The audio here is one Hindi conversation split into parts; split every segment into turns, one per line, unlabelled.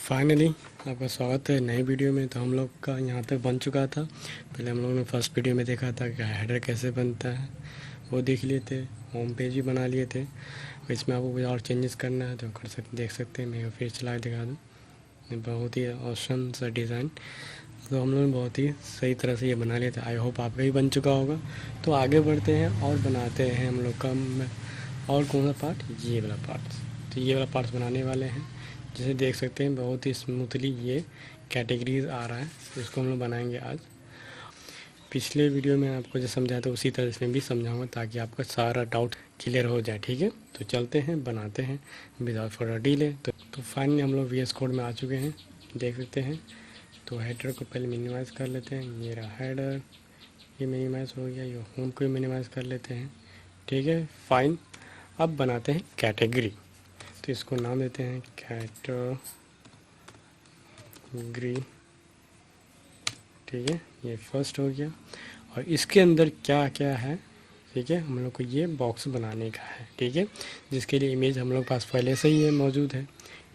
फाइनली आपका स्वागत है नई वीडियो में। तो हम लोग का यहाँ तक बन चुका था। पहले हम लोगों ने फर्स्ट वीडियो में देखा था कि हेडर कैसे बनता है, वो देख लिए थे। होम पेज भी बना लिए थे। इसमें आपको कुछ और चेंजेस करना है तो कर सकते देख सकते हैं। मैं फिर चला के दिखा दूँ। बहुत ही ऑसम सा डिज़ाइन। तो हम लोगों ने बहुत ही सही तरह से ये बना लिया था। आई होप आपका भी बन चुका होगा। तो आगे बढ़ते हैं और बनाते हैं हम लोग का और कौन सा पार्ट, ये वाला पार्ट। तो ये वाला पार्ट्स बनाने वाले हैं। जैसे देख सकते हैं बहुत ही स्मूथली ये कैटेगरीज आ रहा है। तो इसको हम लोग बनाएंगे आज। पिछले वीडियो में आपको जो समझाया था उसी तरह इसमें भी समझाऊंगा ताकि आपका सारा डाउट क्लियर हो जाए। ठीक है, तो चलते हैं बनाते हैं विदाउट फॉर डिले। तो फाइनली हम लोग VS कोड में आ चुके हैं, देख सकते हैं। तो हेडर को पहले मिनिमाइज़ कर लेते हैं। ये रहा हेडर, ये मिनिमाइज़ हो गया। ये होम को मिनिमाइज़ कर लेते हैं। ठीक है, फाइन। अब बनाते हैं कैटेगरी। तो इसको नाम देते हैं कैटेगरी। ठीक है, ये फर्स्ट हो गया। और इसके अंदर क्या क्या है, ठीक है, हम लोग को ये बॉक्स बनाने का है। ठीक है, जिसके लिए इमेज हम लोग पास पहले से ही है, मौजूद है।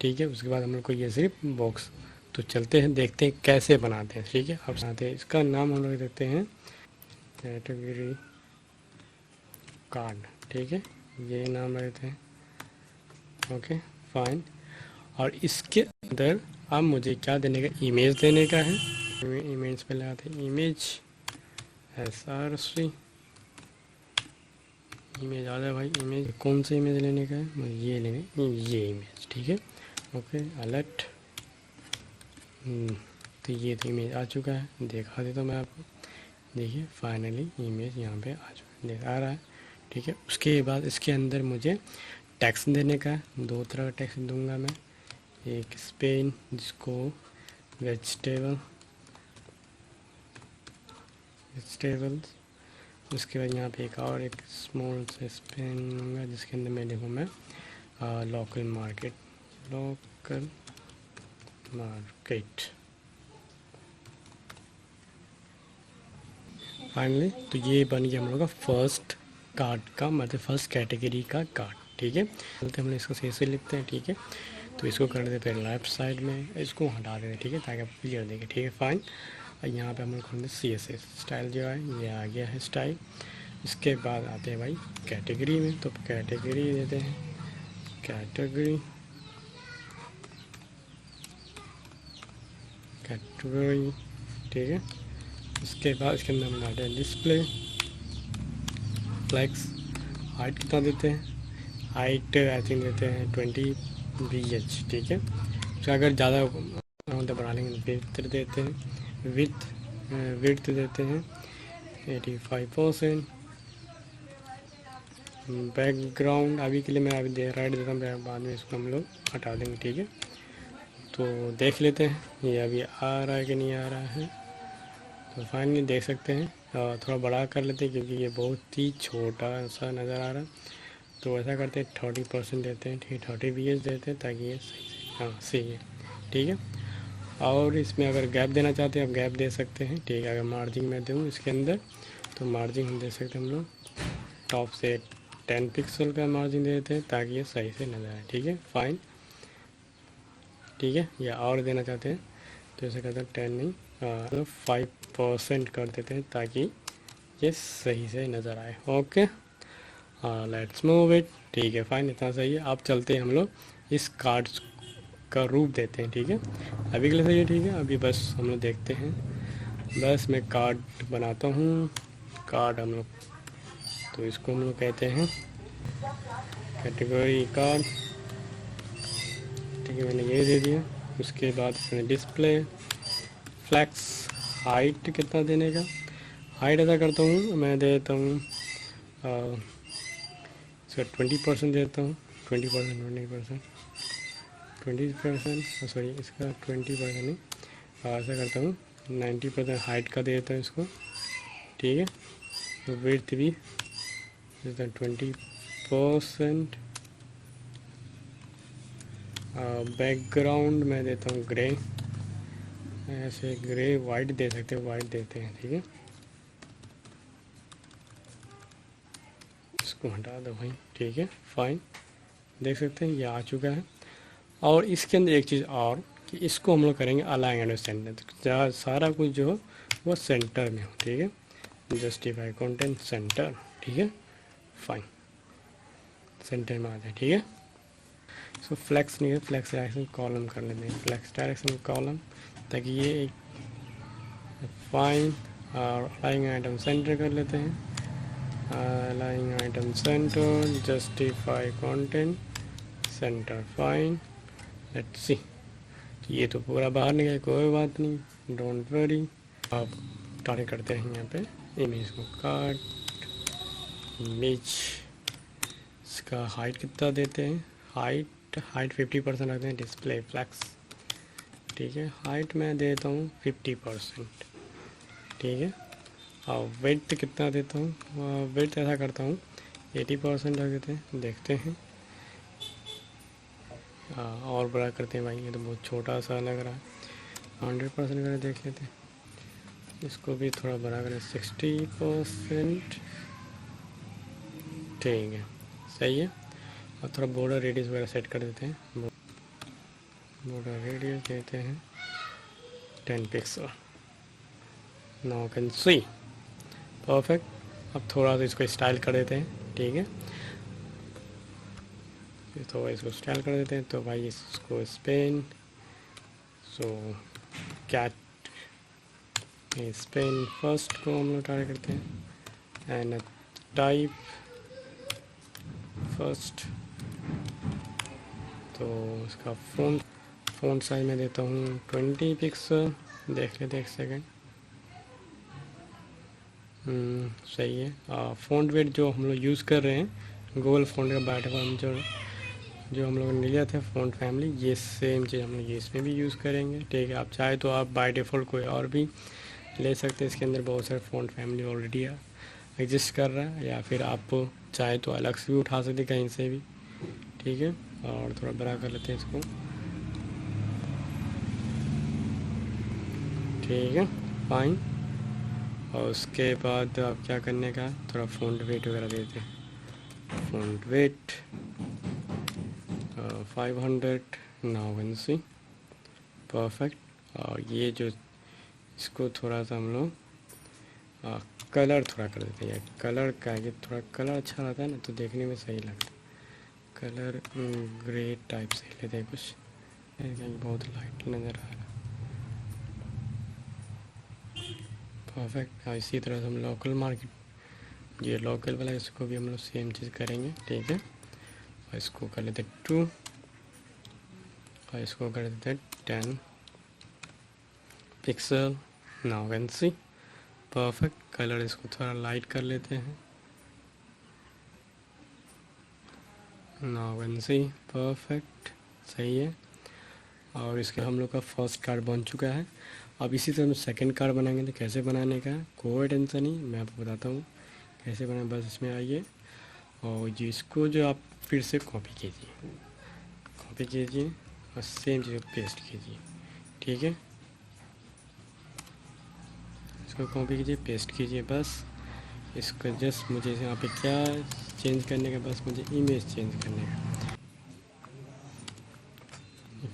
ठीक है, उसके बाद हम लोग को ये सिर्फ बॉक्स। तो चलते हैं देखते हैं कैसे बनाते हैं। ठीक है, अब बनाते हैं। इसका नाम हम लोग देते हैं कैटेगरी कार्ड। ठीक है, ये नाम देते हैं। Okay fine. और इसके अंदर अब मुझे क्या देने का, इमेज देने का है। इमेज पे लगाते हैं इमेज SRC। इमेज आ जाए भाई। इमेज कौन सा इमेज लेने का है, मुझे ये लेने, ये इमेज। ठीक है, ओके अलर्ट। तो ये तो इमेज आ चुका है, दिखा देता हूँ मैं आपको। देखिए फाइनली इमेज यहाँ पे आ चुका है, आ रहा है। ठीक है, उसके बाद इसके अंदर मुझे टैक्स देने का है। दो तरह का टैक्स दूंगा मैं। एक स्पेन, जिसको वेजिटेबल्स। उसके बाद यहाँ पे एक और एक स्मॉल से स्पेन दूंगा, जिसके अंदर मैं देखूँ मैं लोकल मार्केट। फाइनली तो ये बन गया हम लोग का फर्स्ट कार्ड का, मतलब फर्स्ट कैटेगरी का कार्ड। ठीक है, चलते हम लोग इसको सही से लिखते हैं। ठीक है, तो इसको कर देते हैं लेफ्ट साइड में, इसको हटा देते हैं। ठीक है, ताकि आप क्लियर देखें। ठीक है फाइन। यहाँ पे हम लोग खोलते CSS स्टाइल जो है, ये आ गया है स्टाइल। इसके बाद आते हैं भाई कैटेगरी में। तो कैटेगरी देते हैं कैटेगरी। ठीक है, इसके बाद इसके अंदर हम लाते हैं डिस्प्ले फ्लैक्स। हाइट कितना देते हैं, हाइट आई थिंक देते हैं 20 VH। ठीक है, तो अगर ज़्यादा मतलब बढ़ा लेंगे विड्थ देते हैं, विड्थ देते हैं 85%। बैकग्राउंड अभी के लिए मैं अभी राइट देता हूँ, बाद में इसको हम लोग हटा देंगे। ठीक है, तो देख लेते हैं ये अभी आ रहा है कि नहीं आ रहा है। तो फाइनली देख सकते हैं। थोड़ा बड़ा कर लेते हैं क्योंकि ये बहुत ही छोटा सा नज़र आ रहा है। तो ऐसा करते हैं 30% देते हैं। ठीक है, 30 VH देते हैं ताकि ये सही से, हाँ सही है। ठीक है, और इसमें अगर गैप देना चाहते हैं आप गैप दे सकते हैं। ठीक है, अगर मार्जिन मैं दूँ इसके अंदर तो मार्जिन हम दे सकते हैं। हम लोग टॉप से 10 पिक्सल का मार्जिन दे देते हैं ताकि ये सही से नज़र आए। ठीक है फाइन। ठीक है, या और देना चाहते हैं तो ऐसे करते हैं 10 नहीं, 5% कर देते हैं ताकि ये सही से नज़र आए। Okay let's move it. ठीक है फाइन, इतना सही है। अब चलते हैं हम लोग इस कार्ड का रूप देते हैं। ठीक है, अभी के लिए सही है। ठीक है, अभी बस हम लोग देखते हैं। बस मैं कार्ड बनाता हूँ। कार्ड हम लोग, तो इसको हम लोग कहते हैं कैटेगरी कार्ड। ठीक है, मैंने ये दे दिया। उसके बाद इसमें डिस्प्ले फ्लैक्स। हाइट कितना देने का, हाइट ऐसा करता हूँ मैं दे देता हूँ इसका 20% देता हूँ। 20% सॉरी, इसका 20% नहीं, ऐसा करता हूँ 90% हाइट का दे देता हूँ इसको। ठीक है, तो विड्थ भी देता 20%। बैकग्राउंड मैं देता हूँ ग्रे, ऐसे ग्रे। वाइट दे सकते हैं, वाइट देते हैं। ठीक है, इसको हटा दो भाई। ठीक है फाइन, देख सकते हैं ये आ चुका है। और इसके अंदर एक चीज़ और कि इसको हम लोग करेंगे अलाइन एंड सेंटर, तो सारा कुछ जो हो वो सेंटर में हो, ठीक है। जस्टिफाई कंटेंट सेंटर, ठीक है, फाइन, सेंटर में आ जाए, ठीक है। इसको फ्लेक्स नहीं है, फ्लेक्स डायरेक्शन कॉलम कर लेते हैं, फ्लेक्स डायरेक्शन कॉलम, ताकि ये एक फाइन और अलाइन आइटम सेंटर कर लेते हैं, align item centre, justify content centre, fine, let's see. ये तो पूरा बाहर निकला, कोई बात नहीं, डोंट वरी। अब स्टार्ट करते हैं यहाँ पे इमेज को काट, इमेज इसका हाइट कितना देते हैं, हाइट 50% रखते हैं, डिस्प्ले फ्लैक्स, ठीक है, हाइट मैं देता हूँ 50%, ठीक है। और वेट कितना देता हूँ, वेट ऐसा करता हूँ 80% रख देते हैं, देखते हैं। और बड़ा करते हैं भाई, ये तो बहुत छोटा सा लग रहा है, 100% करें, देख लेते हैं। इसको भी थोड़ा बड़ा करें 60%, ठीक है, सही है। और थोड़ा बॉर्डर रेडियस वगैरह सेट कर देते हैं, बॉर्डर रेडियस देते हैं 10 pixel, now can see, perfect. अब थोड़ा सा इसको स्टाइल कर देते हैं, ठीक है, तो इसको स्टाइल कर देते हैं। तो भाई इसको स्पेन, सो कैट स्पेन फर्स्ट को हम लोग ट्राई करते हैं, एंड टाइप फर्स्ट, तो इसका फ़ॉन्ट साइज में देता हूँ 20 पिक्सल, देख लेते एक सेकेंड, सही है। फ़ॉन्ट वेट जो हम लोग यूज़ कर रहे हैं गूगल फ़ॉन्ट का बायोटाफॉर्म जो हम लोगों ने लिया था फ़ॉन्ट फैमिली, ये सेम चीज़ हम लोग इसमें भी यूज़ करेंगे, ठीक है। आप चाहे तो आप बाय डिफ़ॉल्ट कोई और भी ले सकते हैं, इसके अंदर बहुत सारे फ़ॉन्ट फैमिली ऑलरेडी एग्जिस्ट कर रहा है, या फिर आप चाहे तो अलग से भी उठा सकते कहीं से भी, ठीक है। और थोड़ा बड़ा कर लेते हैं इसको, ठीक है, फाइन। और उसके बाद आप क्या करने का, थोड़ा फ़ॉन्ट वेट वगैरह देते हैं, font weight 500, now can see, perfect. और ये जो इसको थोड़ा सा हम लोग कलर थोड़ा कर देते हैं, कलर का ये थोड़ा कलर अच्छा रहता है ना, तो देखने में सही लगता है, कलर ग्रे टाइप से लेते हैं कुछ, बहुत लाइट नज़र आ रहा है, परफेक्ट। और इसी तरह से हम लोकल मार्केट, ये लोकल वाला, इसको भी हम लोग सेम चीज़ करेंगे, ठीक है। और इसको कर लेते 2, और इसको कर देते 10 pixel, now can see, perfect. Colour इसको थोड़ा लाइट कर लेते हैं, नाउ कैन सी, परफेक्ट, सही है। और इसके हम लोग का फर्स्ट कार्ड बन चुका है। अब इसी तरह हम सेकंड कार्ड बनाएंगे, तो कैसे बनाने का है कोई टेंशन नहीं, मैं आपको बताता हूँ कैसे बनाए। बस इसमें आइए और जिसको जो आप फिर से कॉपी कीजिए और सेम चीज़ पेस्ट कीजिए, ठीक है। इसको कॉपी कीजिए, पेस्ट कीजिए, बस इसको जस्ट मुझे यहाँ पे क्या चेंज करने का, बस मुझे इमेज चेंज करने का।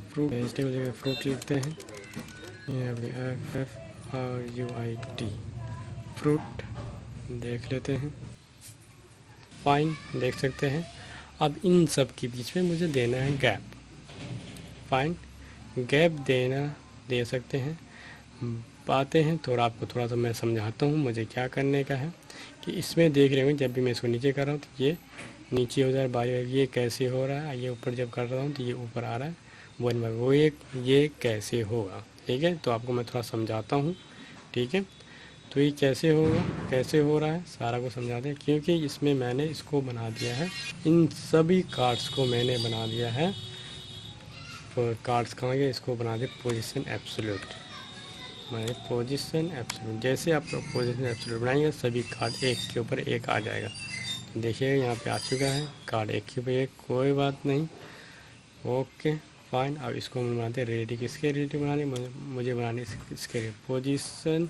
फ्रूट वेजिटेबल जगह फ्रूट लिखते हैं, FFRUIT, फ्रूट, देख लेते हैं, फाइन, देख सकते हैं। अब इन सब के बीच में मुझे देना है गैप, फाइन, गैप दे सकते हैं। पाते हैं थोड़ा, आपको थोड़ा सा मैं समझाता हूँ मुझे क्या करने का है। कि इसमें देख रहे होंगे जब भी मैं इसको नीचे कर रहा हूँ तो ये नीचे हो जाए, बाई ये कैसे हो रहा है, ये ऊपर जब कर रहा हूँ तो ये ऊपर आ रहा है, वो ये कैसे होगा, ठीक है। तो आपको मैं थोड़ा समझाता हूँ, ठीक है। तो ये कैसे होगा, कैसे हो रहा है, सारा को समझाते हैं। क्योंकि इसमें मैंने इसको बना दिया है, इन सभी कार्ड्स को मैंने बना दिया है, कार्ड्स कहाँ गए, इसको बना दिया पोजीशन एब्सोल्यूट, मैंने पोजीशन एब्सोल्यूट। जैसे आप लोग पोजीशन एब्सोल्यूट बनाएंगे सभी कार्ड एक के ऊपर एक आ जाएगा। देखिए यहाँ पे आ चुका है कार्ड एक के ऊपर एक, कोई बात नहीं, ओके फाइन। अब इसको हम बनाते हैं रेडी, किसके रिलेटिव बनाने, मुझे बनाने इसके पोजीशन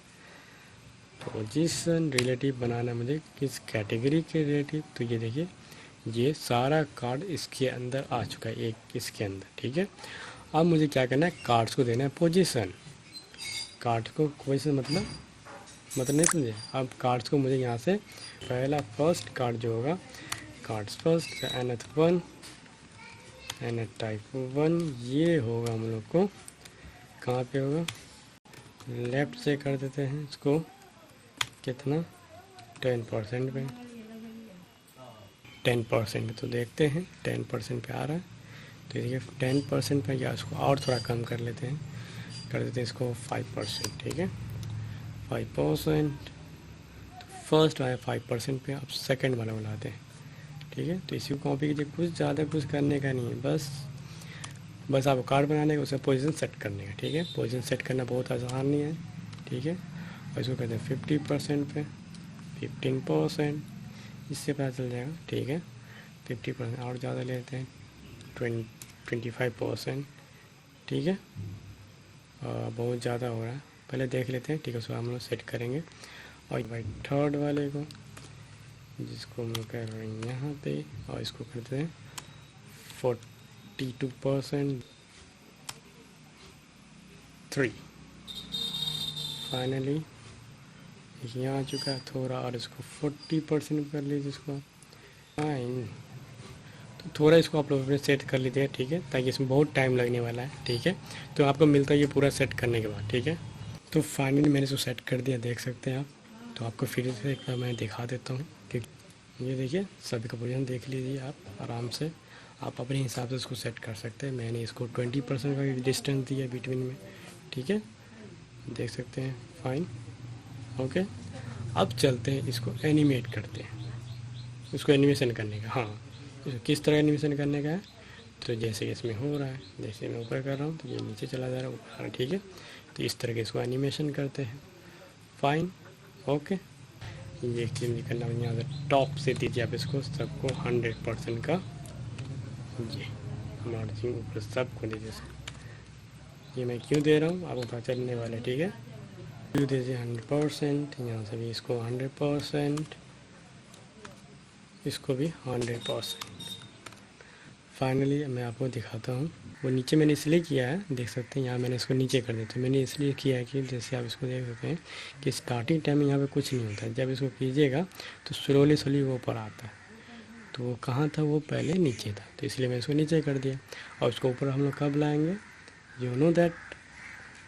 रिलेटिव बनाना मुझे, किस कैटेगरी के रिलेटिव। तो ये देखिए ये सारा कार्ड इसके अंदर आ चुका है, एक इसके अंदर, ठीक है। अब मुझे क्या करना है, कार्ड्स को देना है पोजीशन। कार्ड्स को पोजीशन मतलब नहीं समझे। अब कार्ड्स को मुझे यहाँ से पहला फर्स्ट कार्ड जो होगा, cards first nth one nth type 1, ये होगा हम लोग को कहाँ पे होगा, लेफ़्ट से कर देते हैं इसको, कितना 10% पे, 10% तो देखते हैं 10% पे आ रहा है। तो देखिए 10% पे, या इसको और थोड़ा कम कर लेते हैं, कर देते हैं इसको 5%। ठीक है 5%, फर्स्ट आया 5% पे, अब सेकंड वाला बनाते हैं। ठीक है, तो इसी को कॉपी कीजिए, कुछ ज़्यादा कुछ करने का नहीं है, बस आपको कार्ड बनाने का, उसका पोजीशन सेट करने का। ठीक है, पोजीशन सेट करना बहुत आसान नहीं है। ठीक है, और इसको कहते हैं 50% पे, 15%, इससे पता चल जाएगा। ठीक है 50% और ज़्यादा लेते हैं 25%। ठीक है, बहुत ज़्यादा हो रहा है, पहले देख लेते हैं। ठीक है, उसको हम लोग सेट करेंगे। और भाई थर्ड वाले को, जिसको हम लोग कर रहे हैं यहाँ पे, और इसको करते हैं 42%, 3 फाइनली यहाँ आ चुका है थोड़ा, और इसको 40% कर लीजिए इसको। फाइन, तो थोड़ा इसको आप लोग अपने सेट कर लीजिए। ठीक है, ताकि इसमें बहुत टाइम लगने वाला है। ठीक है, तो आपको मिलता है ये पूरा सेट करने के बाद। ठीक है, तो फाइनली मैंने इसको सेट कर दिया, देख सकते हैं आप। तो आपको फिर से एक बार मैं दिखा देता हूँ कि ये देखिए सभी का पोजीशन देख लीजिए आप आराम से, आप अपने हिसाब से इसको सेट कर सकते हैं। मैंने इसको 20% का डिस्टेंस दिया बिटवीन में। ठीक है, देख सकते हैं, फाइन, ओके। अब चलते हैं, इसको एनिमेट करते हैं, इसको एनिमेशन करने का। हाँ, इसको किस तरह एनिमेशन करने का है, तो जैसे इसमें हो रहा है, जैसे मैं ऊपर कर रहा हूँ तो ये नीचे चला जा रहा है, ऊपर आ रहा है। ठीक है, तो इस तरह के इसको एनिमेशन करते हैं। Fine, okay. ये चेंज करना है, यहाँ से टॉप से दीजिए आप इसको सबको 100% का, ये मार्जिन ऊपर सबको दीजिए। ये मैं क्यों दे रहा हूँ आपको पता चलने वाला है। ठीक है, क्यों दीजिए 100%, यहाँ से भी इसको 100%, इसको भी 100%। फाइनली मैं आपको दिखाता हूँ, वो नीचे मैंने इसलिए किया है, देख सकते हैं यहाँ मैंने इसको नीचे कर दिया। तो मैंने इसलिए किया है कि जैसे आप इसको देख सकते हैं कि स्टार्टिंग टाइम में यहाँ पे कुछ नहीं होता है, जब इसको कीजिएगा तो स्लोली वो ऊपर आता है। तो वो कहाँ था, वो पहले नीचे था, तो इसलिए मैं इसको नीचे कर दिया। और उसको ऊपर हम लोग कब लाएंगे, यू नो दैट,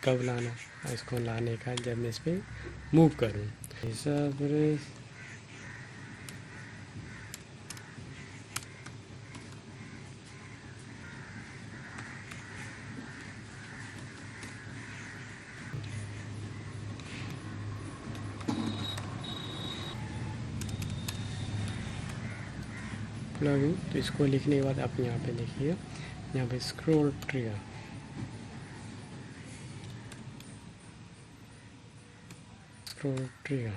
कब लाना, इसको लाने का जब मैं इस पर मूव करूँ। प्लगइन, तो इसको लिखने के बाद आप यहाँ पे देखिए, यहाँ पे स्क्रॉल ट्रिगर, स्क्रॉल ट्रिगर,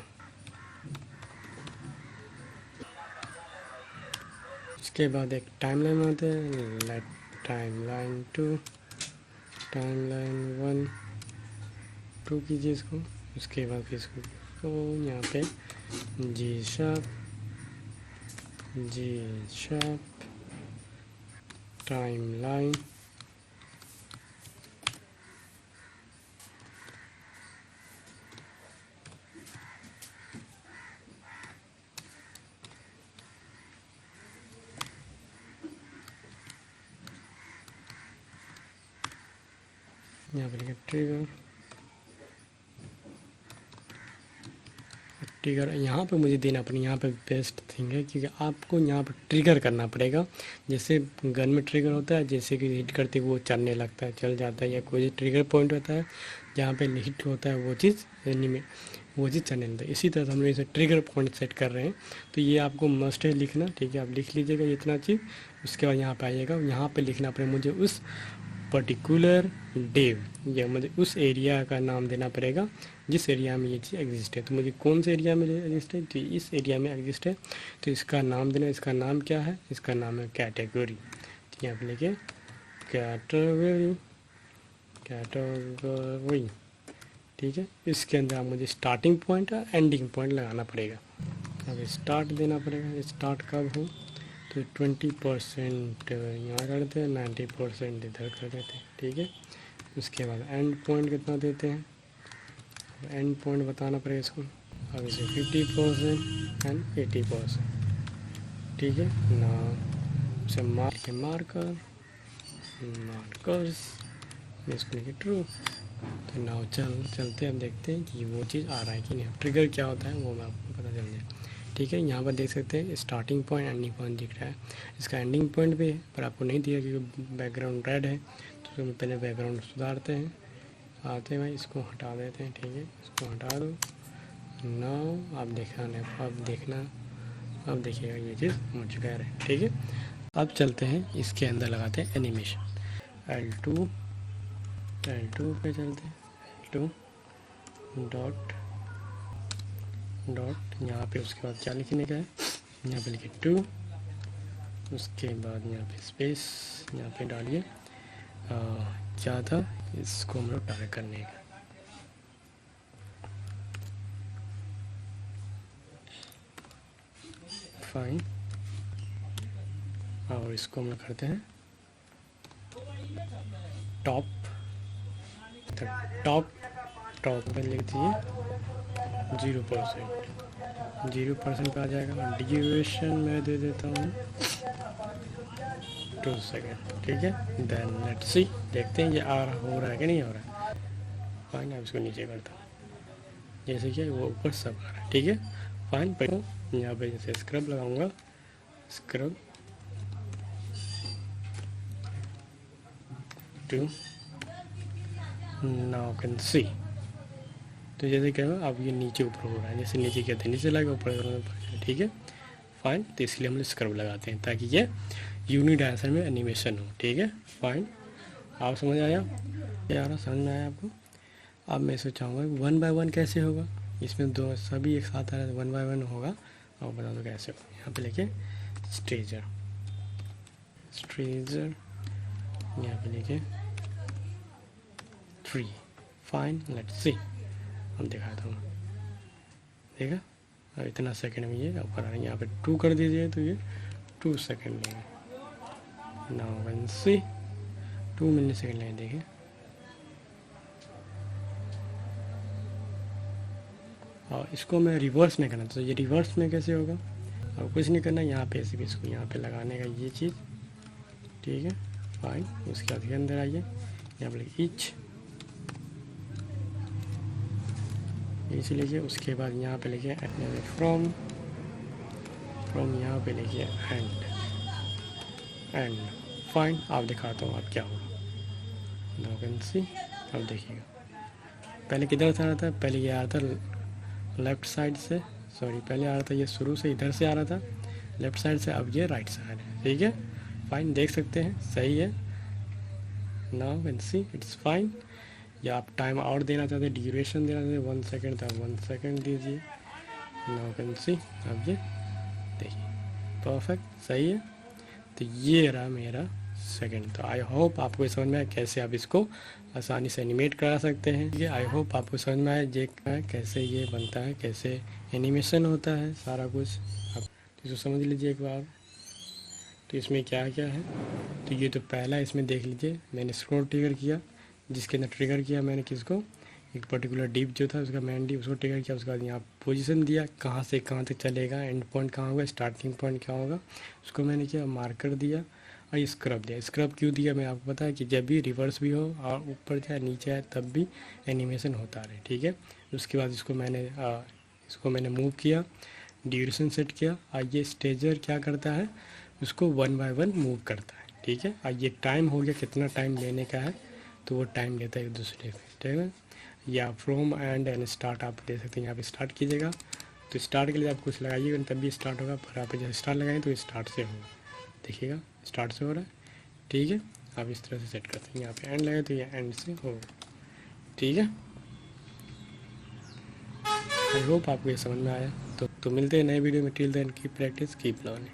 इसके बाद एक टाइमलाइन बनाते हैं, लेट टाइमलाइन 2, टाइमलाइन 1, 2 कीजिए इसको। उसके बाद फिर इसको यहाँ पे जी शार्प टाइमलाइन, यहाँ पे लिखा ट्रिगर, ट्रिगर यहाँ पे मुझे देना पड़ेगा। यहाँ पे बेस्ट थिंग है क्योंकि आपको यहाँ पे ट्रिगर करना पड़ेगा। जैसे गन में ट्रिगर होता है, जैसे कि हिट करते वो चलने लगता है, चल जाता है, या कोई ट्रिगर पॉइंट होता है जहाँ पे हिट होता है वो चीज़ चलने लगता है। इसी तरह से हम लोग इसे ट्रिगर पॉइंट सेट कर रहे हैं। तो ये आपको मस्ट है लिखना। ठीक है, आप लिख लीजिएगा इतना चीज़। उसके बाद यहाँ पे आइएगा, यहाँ पे लिखना पड़ेगा मुझे उस पर्टिकुलर डेव, या मुझे उस एरिया का नाम देना पड़ेगा जिस एरिया में ये चीज़ एग्जिस्ट है। तो मुझे कौन से एरिया में एग्जिस्ट है, तो इस एरिया में एग्जिस्ट है। तो इसका नाम देना, इसका नाम क्या है, इसका नाम है कैटेगरी। तो यहाँ पे लिखिए कैटेगरी, कैटेगरी। ठीक है, इसके अंदर आप मुझे स्टार्टिंग पॉइंट और एंडिंग पॉइंट लगाना पड़ेगा। अब स्टार्ट देना पड़ेगा, स्टार्ट कब हो, तो 20% यहाँ कर देते हैं, 90% इधर कर देते हैं, ठीक है। उसके बाद एंड पॉइंट कितना देते हैं, एंड पॉइंट बताना पड़ेगा इसको। अब इसे 50% एंड 80%, ठीक है ना। उसे मार्कर्स इसको लिखे ट्रू। तो नाउ चलते हैं, अब देखते हैं कि वो चीज़ आ रहा है कि नहीं। ट्रिगर क्या होता है वो मैं आपको पता चल जाए, ठीक है। यहाँ पर देख सकते हैं स्टार्टिंग पॉइंट एंडिंग पॉइंट दिख रहा है। इसका एंडिंग पॉइंट भी है पर आपको नहीं दिया क्योंकि बैकग्राउंड रेड है। तो पहले बैकग्राउंड सुधारते हैं, आते हैं भाई इसको हटा देते हैं, ठीक है। इसको हटा दो। नाउ आप अब देखिएगा ये चीज़ मुझ चुका है, ठीक है। अब चलते हैं इसके अंदर लगाते हैं एनिमेशन। L2 पे चलते हैं, L2 डॉट यहाँ पे। उसके बाद क्या लिखने का है, यहाँ पे लिखिए 2। उसके बाद यहाँ पे स्पेस यहाँ पे डालिए। क्या था इसको हम लोग टारगेट करने का, फाइन। और इसको हम लोग करते हैं टॉप पे लिख दीजिए 0% पे आ जाएगा। ड्यूरेशन मैं दे देता हूँ 2 सेकेंड, ठीक है। देन लेट्स सी, देखते हैं ये हो रहा है कि नहीं हो रहा है। फाइन, अब इसको नीचे करता हूँ जैसे कि वो ऊपर सब आ रहा है, ठीक है। फाइन, पर यहाँ पे जैसे स्क्रब लगाऊंगा, स्क्रब 2 नाउ कैन सी। तो जैसे क्या होगा, अब ये नीचे ऊपर हो रहा है, जैसे नीचे कहते हैं नीचे लगा ऊपर, ठीक है। फाइन, तो इसलिए हम स्क्रब लगाते हैं ताकि ये यूनि डायरेक्शन में एनिमेशन हो, ठीक है। फाइन, आप समझ आया यार, समझ में आया आपको। अब मैं सोचाऊँगा 1 बाय 1 कैसे होगा, इसमें दो सभी एक साथ आ रहे हैं, 1 बाय 1 होगा। और बता दो कैसे होगा। यहाँ पे लिखे स्ट्रेजर यहाँ पे लिखे 3। फाइन, लेट्स सी, हम दिखाता हूँ, देखा। अब इतना सेकंड में ये ऊपर आ रहा है। यहाँ पे 2 कर दीजिए तो ये 2 सेकंड लेंगे। Now can see 2 millisecond लेंगे, देखिए। और इसको मैं रिवर्स में करना, तो ये रिवर्स में कैसे होगा, और कुछ नहीं करना, यहाँ पे सिर्फ इसको यहाँ पे लगाने का ये चीज़, ठीक है। फाइन, उसके बाद अंदर आइए, यहाँ पे ईच लीजिए। उसके बाद यहाँ पे लिखिए फ्रॉम यहाँ पे लिखिए एंड। फाइन, आप दिखाता हूँ आप क्या होगा। वैकेंसी, अब देखिएगा पहले किधर से आ रहा था, पहले ये आ रहा था लेफ़्ट साइड से, सॉरी पहले आ रहा था ये शुरू से इधर से आ रहा था लेफ़्ट साइड से, अब ये राइट साइड है, ठीक है। फाइन, देख सकते हैं सही है। Now can see it's fine. या आप टाइम और देना चाहते हैं, ड्यूरेशन देना चाहते हैं 1 सेकेंड, तो 1 सेकेंड दीजिए। नाउ कैन सी, अब ये देखिए परफेक्ट सही है। तो ये रहा मेरा सेकेंड। तो आई होप आपको समझ में आया कैसे आप इसको आसानी से एनिमेट करा सकते हैं। ये आई होप आपको समझ में आया कैसे ये बनता है, कैसे एनिमेशन होता है, सारा कुछ आप इसको समझ लीजिए एक बार। तो इसमें क्या क्या है, तो ये तो पहला इसमें देख लीजिए, मैंने स्क्रॉल ट्रिगर किया, जिसके अंदर ट्रिगर किया मैंने किसको, एक पर्टिकुलर डिप जो था उसका मेन डिप, उसको ट्रिगर किया। उसके बाद यहाँ पोजीशन दिया, कहाँ से कहाँ तक चलेगा, एंड पॉइंट कहाँ होगा, स्टार्टिंग पॉइंट क्या होगा, उसको मैंने किया। मार्कर दिया और स्क्रब दिया। स्क्रब क्यों दिया मैं आपको पता है कि जब भी रिवर्स भी हो और ऊपर जाए नीचे आए तब भी एनिमेशन होता रहे, ठीक है। उसके बाद इसको मैंने मूव किया, ड्यूरेशन सेट किया। और ये स्टेजर क्या करता है, उसको 1 बाय 1 मूव करता है, ठीक है। और ये टाइम हो गया, कितना टाइम लेने का है, तो वो टाइम लेता है एक दूसरे पे, ठीक है। या फ्रॉम एंड स्टार्ट आप दे सकते हैं, यहाँ पे स्टार्ट कीजिएगा। तो स्टार्ट के लिए आप कुछ लगाइएगा तब भी स्टार्ट होगा, पर आप जब स्टार्ट लगाएं तो स्टार्ट से होगा, देखिएगा स्टार्ट से हो रहा है, ठीक है। आप इस तरह से सेट करते हैं। यहाँ पे एंड लगे तो ये एंड से होगा, ठीक है। आई होप आपको ये समझ में आया। तो मिलते हैं नए वीडियो में। Till then keep practice keep learning.